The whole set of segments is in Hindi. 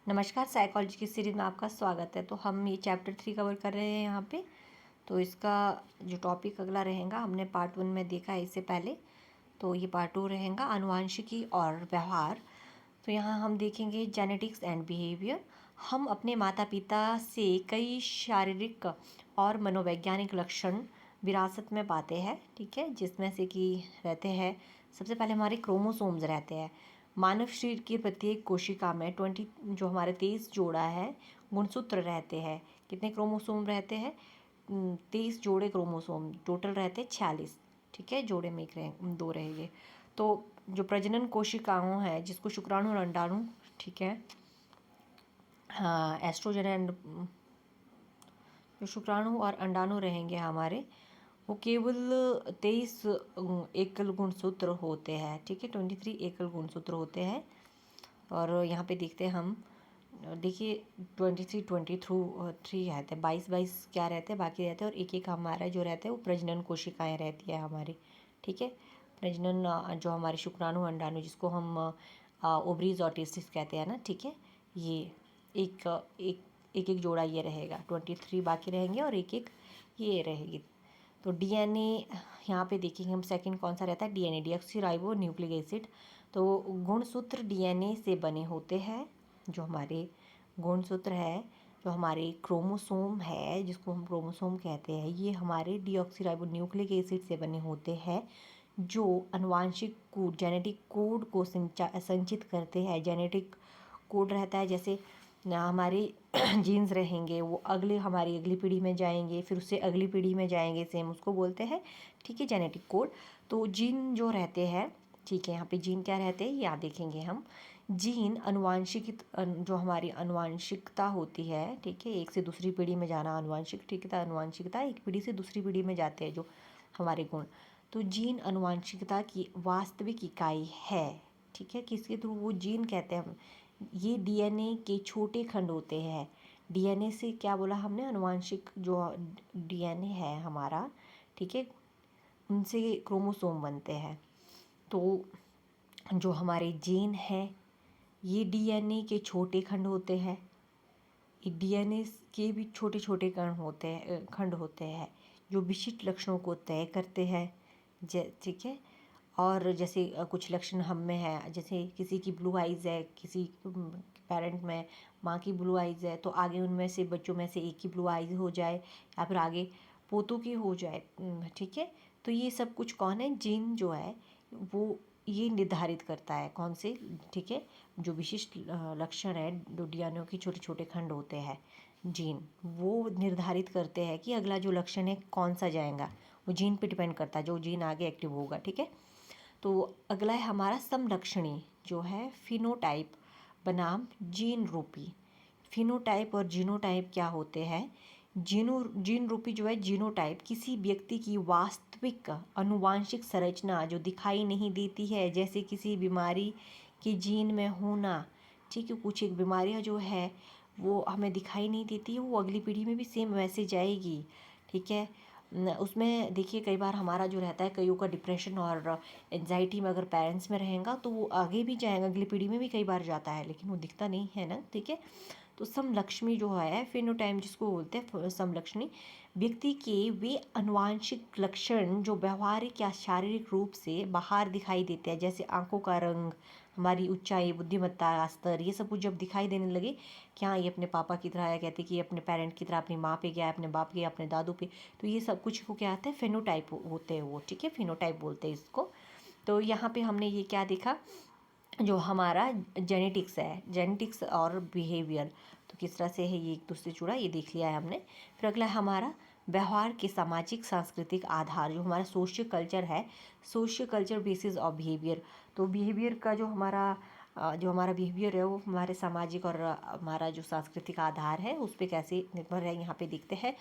नमस्कार, साइकोलॉजी की सीरीज़ में आपका स्वागत है। तो हम ये चैप्टर 3 कवर कर रहे हैं यहाँ पे। तो इसका जो टॉपिक अगला रहेगा, हमने पार्ट 1 में देखा है इससे पहले, तो ये पार्ट 2 रहेगा, आनुवंशिकी और व्यवहार। तो यहाँ हम देखेंगे जेनेटिक्स एंड बिहेवियर। हम अपने माता पिता से कई शारीरिक और मनोवैज्ञानिक लक्षण विरासत में पाते हैं, ठीक है, जिसमें से कि रहते हैं, सबसे पहले हमारे क्रोमोसोम्स रहते हैं। मानव शरीर की प्रत्येक कोशिका में 20 जो हमारे 23 जोड़ा है गुणसूत्र रहते हैं। कितने क्रोमोसोम रहते हैं? 23 जोड़े क्रोमोसोम टोटल रहते हैं 46, ठीक है, जोड़े में एक दो रहेंगे। तो जो प्रजनन कोशिकाओं है, जिसको शुक्राणु और अंडाणु, ठीक है, हाँ, एस्ट्रोजन एंड जो शुक्राणु और अंडाणु रहेंगे हमारे, वो केवल 23 एकल गुणसूत्र होते हैं, ठीक है, 23 एकल गुणसूत्र होते हैं। और यहाँ पे देखते हैं हम, देखिए 23 रहते हैं, 22 क्या रहते हैं, बाकी रहते हैं, और एक एक हमारा जो रहता है वो प्रजनन कोशिकाएं रहती है हमारी, ठीक है। प्रजनन जो हमारे शुक्राणु अंडाणु, जिसको हम ओवरीज और टेस्टिस कहते हैं ना, ठीक है, ये एक एक एक जोड़ा ये रहेगा, 23 बाकी रहेंगे और एक एक ये रहेगी। तो डीएनए यहाँ पे देखेंगे हम, सेकंड कौन सा रहता है, डीएनए, डीऑक्सीराइबो न्यूक्लिक एसिड। तो गुणसूत्र डीएनए से बने होते हैं। जो हमारे गुणसूत्र है, जो हमारे क्रोमोसोम है, जिसको हम क्रोमोसोम कहते हैं, ये हमारे डीऑक्सीराइबो न्यूक्लिक एसिड से बने होते हैं, जो अनुवांशिक कोड, जेनेटिक कोड को संचित करते हैं। जेनेटिक कोड रहता है, जैसे हमारे जीन्स रहेंगे, वो हमारी अगली पीढ़ी में जाएंगे, फिर उससे अगली पीढ़ी में जाएंगे, सेम उसको बोलते हैं, ठीक है, जेनेटिक कोड। तो जीन जो रहते हैं, ठीक है, यहाँ पे जीन क्या रहते हैं या देखेंगे हम। जीन अनुवांशिक, जो हमारी अनुवांशिकता होती है, ठीक है, एक से दूसरी पीढ़ी में जाना, अनुवांशिकता एक पीढ़ी से दूसरी पीढ़ी में जाते हैं जो हमारे गुण। तो जीन अनुवांशिकता की वास्तविक इकाई है, ठीक है, किसके थ्रू? वो जीन कहते हैं हम। ये डीएनए के छोटे खंड होते हैं। डीएनए से क्या बोला हमने, अनुवांशिक जो डीएनए है हमारा, ठीक है, उनसे क्रोमोसोम बनते हैं। तो जो हमारे जीन है, ये डीएनए के छोटे खंड होते हैं। ये डीएनए के भी छोटे छोटे खंड होते हैं, जो विशिष्ट लक्षणों को तय करते हैं, ठीक है। और जैसे कुछ लक्षण हम में है, जैसे किसी की ब्लू आइज़ है, किसी पेरेंट में माँ की ब्लू आइज़ है, तो आगे उनमें से बच्चों में से एक की ब्लू आइज़ हो जाए, या फिर आगे पोतों की हो जाए, ठीक है। तो ये सब कुछ कौन है, जीन जो है वो ये निर्धारित करता है, कौन से, ठीक है, जो विशिष्ट लक्षण है, जो डीएनए के छोटे छोटे खंड होते हैं, जीन, वो निर्धारित करते हैं कि अगला जो लक्षण है कौन सा जाएगा। वो जीन पे डिपेंड करता है, जो जीन आगे एक्टिव होगा, ठीक है। तो अगला है हमारा समलक्षणी, जो है फिनोटाइप बनाम जीन रूपी। फिनोटाइप और जीनोटाइप क्या होते हैं? जीन रूपी जो है जीनोटाइप, किसी व्यक्ति की वास्तविक अनुवांशिक संरचना जो दिखाई नहीं देती है, जैसे किसी बीमारी के जीन में होना, ठीक है, कुछ एक बीमारियां जो है वो हमें दिखाई नहीं देती है, वो अगली पीढ़ी में भी सेम वैसे जाएगी, ठीक है। उसमें देखिए कई बार हमारा जो रहता है, कईयों का डिप्रेशन और एंजाइटी में अगर पेरेंट्स में रहेगा तो वो आगे भी जाएगा, अगली पीढ़ी में भी कई बार जाता है, लेकिन वो दिखता नहीं है ना, ठीक है। तो समलक्ष्मी जो है, फिनोटाइप जिसको बोलते हैं समलक्षणी, व्यक्ति के वे अनुवांशिक लक्षण जो व्यवहारिक या शारीरिक रूप से बाहर दिखाई देते हैं, जैसे आंखों का रंग, हमारी ऊंचाई, बुद्धिमत्ता का स्तर, ये सब कुछ जब दिखाई देने लगे, क्या ये अपने पापा की तरह है, कहते कि ये अपने पेरेंट की तरह, अपनी माँ पे गया, अपने बाप के, अपने दादू पे, तो ये सब कुछ को क्या आता है, फेनोटाइप होते हैं वो, ठीक है, फिनोटाइप बोलते हैं इसको। तो यहाँ पे हमने ये क्या देखा, जो हमारा जेनेटिक्स है, जेनेटिक्स और बिहेवियर, तो किस तरह से है ये एक दूसरे जुड़ा, ये देख लिया है हमने। फिर अगला है हमारा व्यवहार के सामाजिक सांस्कृतिक आधार, जो हमारा सोशियो कल्चर है, socio culture basis of behaviour. तो बिहेवियर का जो हमारा बिहेवियर है, वो हमारे सामाजिक और हमारा जो सांस्कृतिक आधार है उस पर कैसे निर्भर है, यहाँ पे देखते हैं।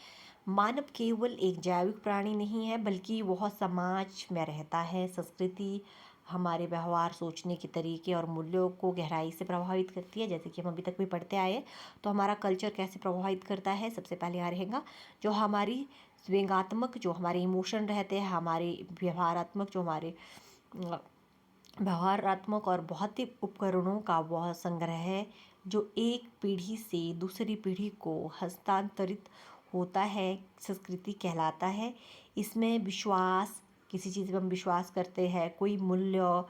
मानव केवल एक जैविक प्राणी नहीं है, बल्कि वह समाज में रहता है। संस्कृति हमारे व्यवहार, सोचने के तरीके और मूल्यों को गहराई से प्रभावित करती है, जैसे कि हम अभी तक भी पढ़ते आए हैं। तो हमारा कल्चर कैसे प्रभावित करता है, सबसे पहले यहाँ रहेगा जो हमारी व्यंग्यात्मक, जो हमारे इमोशन रहते हैं, हमारे व्यवहारात्मक, जो हमारे व्यवहारात्मक और भौतिक उपकरणों का वह संग्रह है जो एक पीढ़ी से दूसरी पीढ़ी को हस्तांतरित होता है, संस्कृति कहलाता है। इसमें विश्वास, किसी चीज़ में हम विश्वास करते हैं, कोई मूल्य,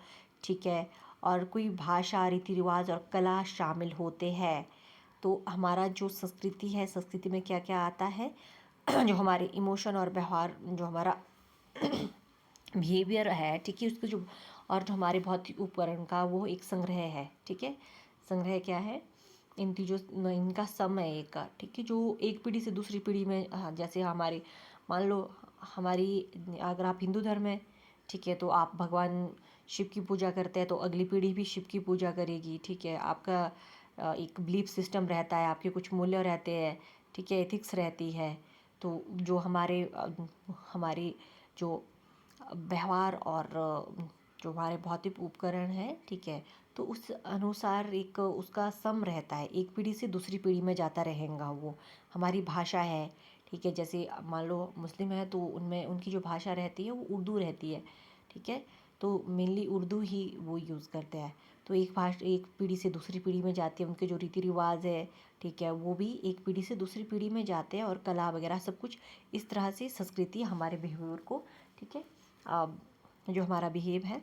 ठीक है, और कोई भाषा, रीति रिवाज और कला शामिल होते हैं। तो हमारा जो संस्कृति है, संस्कृति में क्या क्या आता है जो हमारे इमोशन और व्यवहार, जो हमारा बिहेवियर है, ठीक है, उसको जो, और जो हमारे भौतिक उपकरण का वो एक संग्रह है, ठीक है। संग्रह क्या है? इनकी जो इनका समय एक का, ठीक है, जो एक पीढ़ी से दूसरी पीढ़ी में, हाँ, जैसे हमारे, मान लो हमारी, अगर आप हिंदू धर्म है, ठीक है, तो आप भगवान शिव की पूजा करते हैं तो अगली पीढ़ी भी शिव की पूजा करेगी, ठीक है। आपका एक बिलीफ सिस्टम रहता है, आपके कुछ मूल्य रहते हैं, ठीक है, एथिक्स रहती है। तो जो हमारे जो व्यवहार और जो हमारे भौतिक उपकरण हैं, ठीक है, तो उस अनुसार एक उसका सम रहता है, एक पीढ़ी से दूसरी पीढ़ी में जाता रहेगा वो। हमारी भाषा है, ठीक है, जैसे मान लो मुस्लिम है तो उनमें उनकी जो भाषा रहती है वो उर्दू रहती है, ठीक है, तो मेनली उर्दू ही वो यूज़ करते हैं। तो एक पीढ़ी से दूसरी पीढ़ी में जाती है, उनके जो रीति रिवाज है, ठीक है, वो भी एक पीढ़ी से दूसरी पीढ़ी में जाते हैं, और कला वगैरह सब कुछ इस तरह से संस्कृति हमारे बिहेवियर को, ठीक है, जो हमारा बिहेव है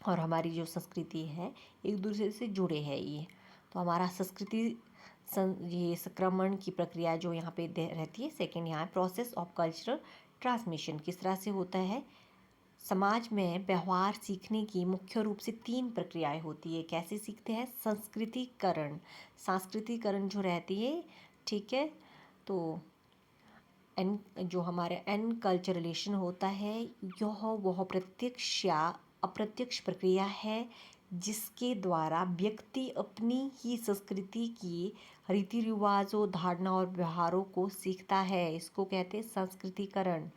और हमारी जो संस्कृति है एक दूसरे से जुड़े हैं ये। तो हमारा संस्कृति ये संक्रमण की प्रक्रिया जो यहाँ पे रहती है। सेकंड यहाँ प्रोसेस ऑफ कल्चरल ट्रांसमिशन किस तरह से होता है। समाज में व्यवहार सीखने की मुख्य रूप से 3 प्रक्रियाएं होती है। कैसे सीखते हैं? संस्कृतिकरण, सांस्कृतिकरण जो रहती है, ठीक है। तो एन जो हमारे एनकल्चरलेशन होता है, यह वह प्रत्यक्ष या अप्रत्यक्ष प्रक्रिया है जिसके द्वारा व्यक्ति अपनी ही संस्कृति की रीति रिवाजों, धारणा और व्यवहारों को सीखता है। इसको कहते हैं संस्कृतिकरण।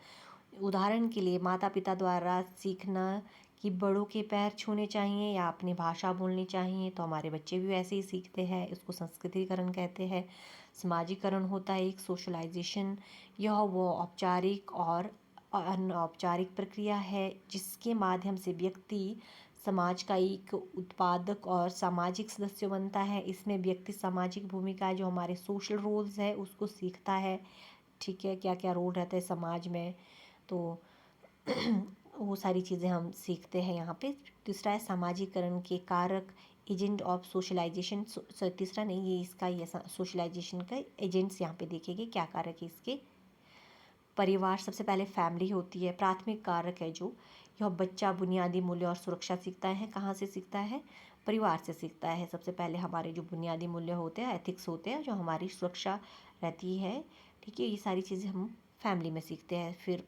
उदाहरण के लिए माता पिता द्वारा सीखना कि बड़ों के पैर छूने चाहिए या अपनी भाषा बोलनी चाहिए, तो हमारे बच्चे भी वैसे ही सीखते हैं, इसको संस्कृतिकरण कहते हैं। समाजीकरण होता है एक सोशलाइजेशन, यह वो औपचारिक और अनौपचारिक प्रक्रिया है जिसके माध्यम से व्यक्ति समाज का एक उत्पादक और सामाजिक सदस्य बनता है। इसमें व्यक्ति सामाजिक भूमिका जो हमारे सोशल रोल्स है उसको सीखता है, ठीक है, क्या क्या रोल रहता है समाज में, तो वो सारी चीज़ें हम सीखते हैं यहाँ पे। तीसरा है सामाजिकरण के कारक, एजेंट ऑफ सोशलाइजेशन। तीसरा नहीं, ये इसका ये सोशलाइजेशन का एजेंट्स यहाँ पे देखेंगे क्या कारक है इसके। परिवार, सबसे पहले फैमिली होती है, प्राथमिक कारक है जो यह बच्चा बुनियादी मूल्य और सुरक्षा सीखता है। कहाँ से सीखता है? परिवार से सीखता है। सबसे पहले हमारे जो बुनियादी मूल्य होते हैं, एथिक्स होते हैं, जो हमारी सुरक्षा रहती है, ठीक है, ये सारी चीज़ें हम फैमिली में सीखते हैं। फिर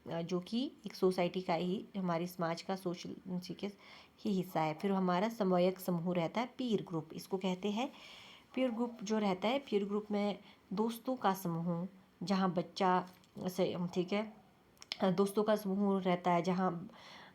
जो कि एक सोसाइटी का ही, हमारी समाज का सोशल के ही हिस्सा है। फिर हमारा समवयस्क समूह रहता है, पीर ग्रुप इसको कहते हैं। पीर ग्रुप जो रहता है, पीर ग्रुप में दोस्तों का समूह जहाँ बच्चा से, ठीक है, दोस्तों का समूह रहता है जहाँ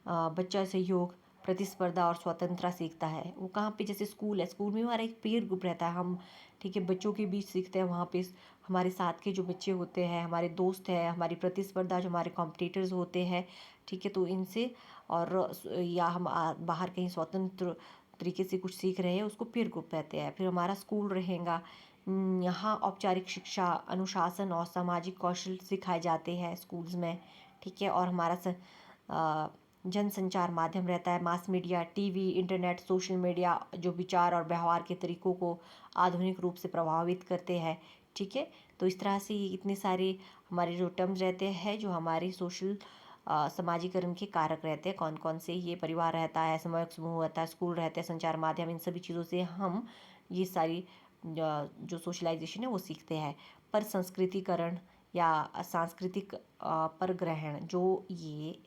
बच्चा सहयोग, प्रतिस्पर्धा और स्वतंत्रता सीखता है। वो कहाँ पे? जैसे स्कूल है, स्कूल में हमारा एक पीर ग्रुप रहता है, हम, ठीक है, बच्चों के बीच सीखते हैं। वहाँ पे हमारे साथ के जो बच्चे होते हैं, हमारे दोस्त हैं, हमारी प्रतिस्पर्धा जो हमारे कॉम्पिटिटर्स होते हैं, ठीक है, तो इनसे, और या हम बाहर कहीं स्वतंत्र तरीके से कुछ सीख रहे हैं, उसको पीर ग्रुप कहते हैं। फिर हमारा स्कूल रहेगा, यहाँ औपचारिक शिक्षा, अनुशासन और सामाजिक कौशल सिखाए जाते हैं स्कूल्स में, ठीक है। और हमारा जनसंचार माध्यम रहता है, mass media, TV, internet, social media, जो विचार और व्यवहार के तरीकों को आधुनिक रूप से प्रभावित करते हैं, ठीक है। तो इस तरह से इतने सारे हमारे जो टर्म्स रहते हैं जो हमारे सोशल समाजीकरण के कारक रहते हैं। कौन कौन से? ये परिवार रहता है, समूह रहता है, स्कूल रहते हैं, संचार माध्यम, इन सभी चीज़ों से हम ये सारी जो सोशलाइजेशन है वो सीखते हैं। पर संस्कृतिकरण या सांस्कृतिक परग्रहण, जो ये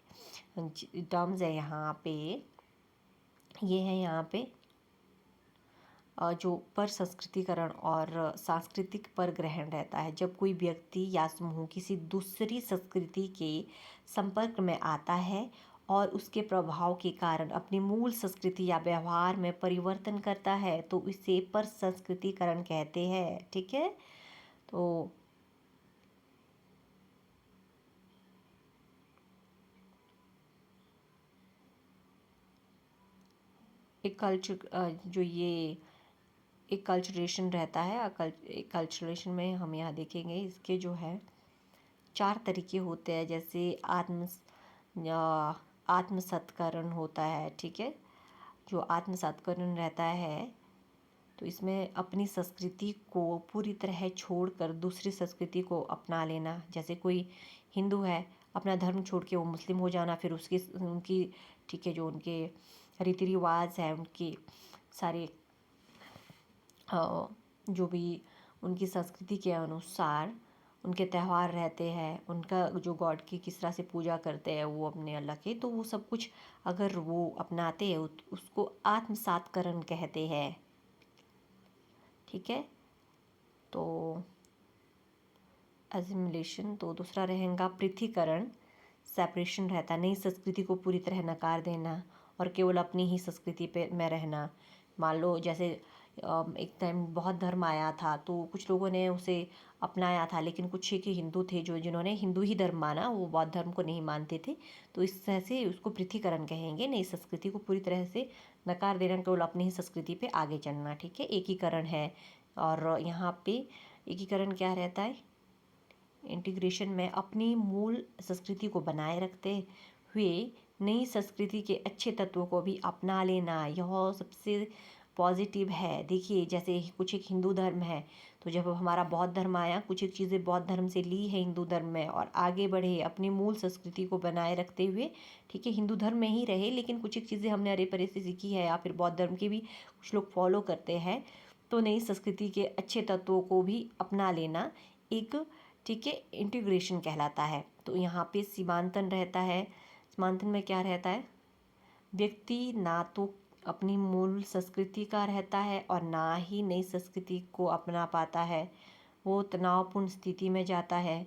टर्म्स है यहाँ पे, ये है यहाँ पे जो पर संस्कृतिकरण और सांस्कृतिक परग्रहण रहता है। जब कोई व्यक्ति या समूह किसी दूसरी संस्कृति के संपर्क में आता है और उसके प्रभाव के कारण अपनी मूल संस्कृति या व्यवहार में परिवर्तन करता है तो इसे पर संस्कृतिकरण कहते हैं, ठीक है। तो एक कल्चर जो ये एक कल्चरेशन रहता है, एक कल्चरेशन में हम यहाँ देखेंगे इसके जो है 4 तरीके होते हैं। जैसे आत्मसत्करण होता है, ठीक है। जो आत्मसत्करण रहता है तो इसमें अपनी संस्कृति को पूरी तरह छोड़कर दूसरी संस्कृति को अपना लेना। जैसे कोई हिंदू है, अपना धर्म छोड़ के वो मुस्लिम हो जाना, फिर उनकी ठीक है जो उनके रीति रिवाज है, उनके सारे जो भी उनकी संस्कृति के अनुसार उनके त्यौहार रहते हैं, उनका जो गॉड की किस तरह से पूजा करते हैं वो अपने अल्लाह के, तो वो सब कुछ अगर वो अपनाते हैं उसको आत्मसात्करण कहते हैं, ठीक है। तो एसिमिलेशन। तो दूसरा रहेगा पृथ्वीकरण, सेपरेशन रहता है, नई संस्कृति को पूरी तरह नकार देना और केवल अपनी ही संस्कृति पे में रहना। मान लो जैसे एक टाइम बौद्ध धर्म आया था तो कुछ लोगों ने उसे अपनाया था, लेकिन कुछ एक हिंदू थे जो जिन्होंने हिंदू ही धर्म माना, वो बौद्ध धर्म को नहीं मानते थे। तो इस तरह से उसको पृथ्वीकरण कहेंगे, नई संस्कृति को पूरी तरह से नकार देना, केवल अपनी ही संस्कृति पे आगे चलना, ठीक है। एकीकरण है, और यहाँ पे एकीकरण क्या रहता है, इंटीग्रेशन में अपनी मूल संस्कृति को बनाए रखते हुए नई संस्कृति के अच्छे तत्वों को भी अपना लेना, यह सबसे पॉजिटिव है। देखिए जैसे कुछ एक हिंदू धर्म है, तो जब हमारा बौद्ध धर्म आया, कुछ एक चीज़ें बौद्ध धर्म से ली है हिंदू धर्म में और आगे बढ़े अपनी मूल संस्कृति को बनाए रखते हुए, ठीक है। हिंदू धर्म में ही रहे, लेकिन कुछ एक चीज़ें हमने अरे परे से सीखी है या फिर बौद्ध धर्म के भी कुछ लोग फॉलो करते हैं, तो नई संस्कृति के अच्छे तत्वों को भी अपना लेना एक, ठीक है, इंटीग्रेशन कहलाता है। तो यहाँ पे सीमांतन रहता है। सीमांतन में क्या रहता है, व्यक्ति ना तो अपनी मूल संस्कृति का रहता है और ना ही नई संस्कृति को अपना पाता है, वो तनावपूर्ण स्थिति में जाता है,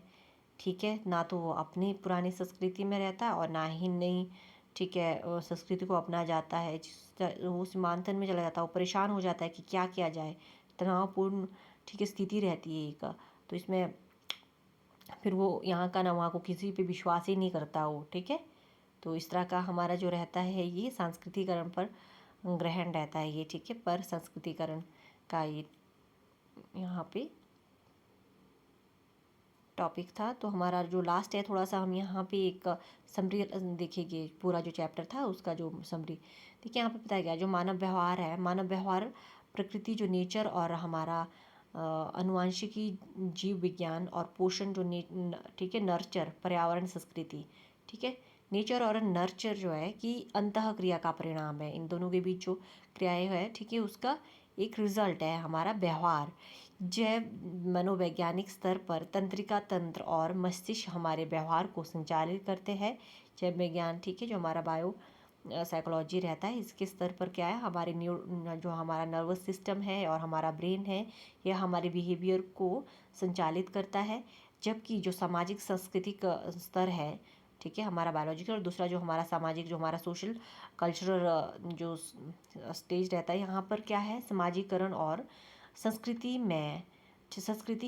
ठीक है। ना तो वो अपनी पुरानी संस्कृति में रहता है और ना ही नई, ठीक है, संस्कृति को अपना जाता है। वो सीमांतन में चला जाता है, वो परेशान हो जाता है कि क्या किया जाए, तनावपूर्ण, ठीक है, स्थिति रहती है एक। तो इसमें फिर वो यहाँ का ना वहाँ को किसी पे विश्वास ही नहीं करता वो, ठीक है। तो इस तरह का हमारा जो रहता है ये सांस्कृतिकरण पर ग्रहण रहता है ये, ठीक है, पर संस्कृतिकरण का ये यहाँ पे टॉपिक था। तो हमारा जो लास्ट है, थोड़ा सा हम यहाँ पे एक समरी देखेंगे, पूरा जो चैप्टर था उसका जो समरी देखिए। यहाँ पे बताया गया जो मानव व्यवहार है, मानव व्यवहार प्रकृति जो नेचर और हमारा अनुवांशिकी, जीव विज्ञान और पोषण जो ठीक है, नर्चर पर्यावरण संस्कृति, ठीक है। नेचर और नर्चर जो है कि अंतः क्रिया का परिणाम है, इन दोनों के बीच जो क्रियाएं है, ठीक है, उसका एक रिजल्ट है हमारा व्यवहार। जैव मनोवैज्ञानिक स्तर पर तंत्रिका तंत्र और मस्तिष्क हमारे व्यवहार को संचालित करते हैं। जैव विज्ञान, ठीक है, जो हमारा बायो साइकोलॉजी रहता है, इसके स्तर पर क्या है, हमारे जो हमारा नर्वस सिस्टम है और हमारा ब्रेन है, यह हमारे बिहेवियर को संचालित करता है। जबकि जो सामाजिक सांस्कृतिक स्तर है, ठीक है, हमारा बायोलॉजिकल, और दूसरा जो हमारा सामाजिक, जो हमारा सोशल कल्चरल जो स्टेज रहता है, यहाँ पर क्या है, समाजीकरण और संस्कृति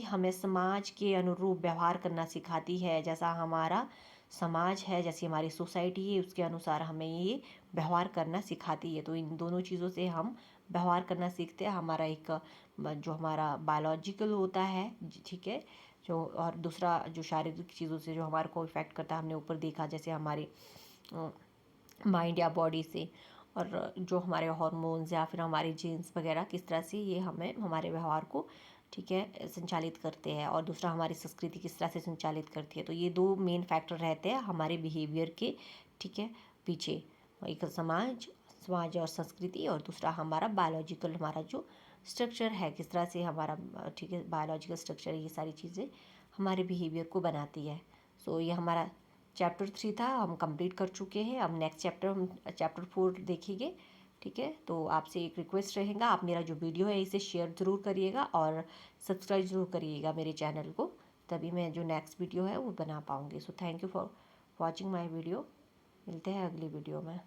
हमें समाज के अनुरूप व्यवहार करना सिखाती है। जैसा हमारा समाज है, जैसी हमारी सोसाइटी है, उसके अनुसार हमें ये व्यवहार करना सिखाती है। तो इन दोनों चीज़ों से हम व्यवहार करना सीखते हैं। हमारा एक जो हमारा बायोलॉजिकल होता है, ठीक है, जो, और दूसरा जो शारीरिक चीज़ों से जो हमारे को इफ़ेक्ट करता है, हमने ऊपर देखा, जैसे हमारे माइंड या बॉडी से, और जो हमारे हार्मोन्स या फिर हमारे जीन्स वगैरह किस तरह से ये हमें हमारे व्यवहार को, ठीक है, संचालित करते हैं, और दूसरा हमारी संस्कृति किस तरह से संचालित करती है। तो ये दो मेन फैक्टर रहते हैं हमारे बिहेवियर के, ठीक है, पीछे। एक समाज और संस्कृति, और दूसरा हमारा बायोलॉजिकल, हमारा जो स्ट्रक्चर है, किस तरह से हमारा, ठीक है, बायोलॉजिकल स्ट्रक्चर, ये सारी चीज़ें हमारे बिहेवियर को बनाती है। सो ये हमारा चैप्टर 3 था, हम कंप्लीट कर चुके हैं। अब नेक्स्ट चैप्टर हम चैप्टर 4 देखेंगे, ठीक है। तो आपसे एक रिक्वेस्ट रहेगा, आप मेरा जो वीडियो है इसे शेयर ज़रूर करिएगा और सब्सक्राइब ज़रूर करिएगा मेरे चैनल को, तभी मैं जो नेक्स्ट वीडियो है वो बना पाऊँगी। So thank you for watching my video. मिलते हैं अगली वीडियो में।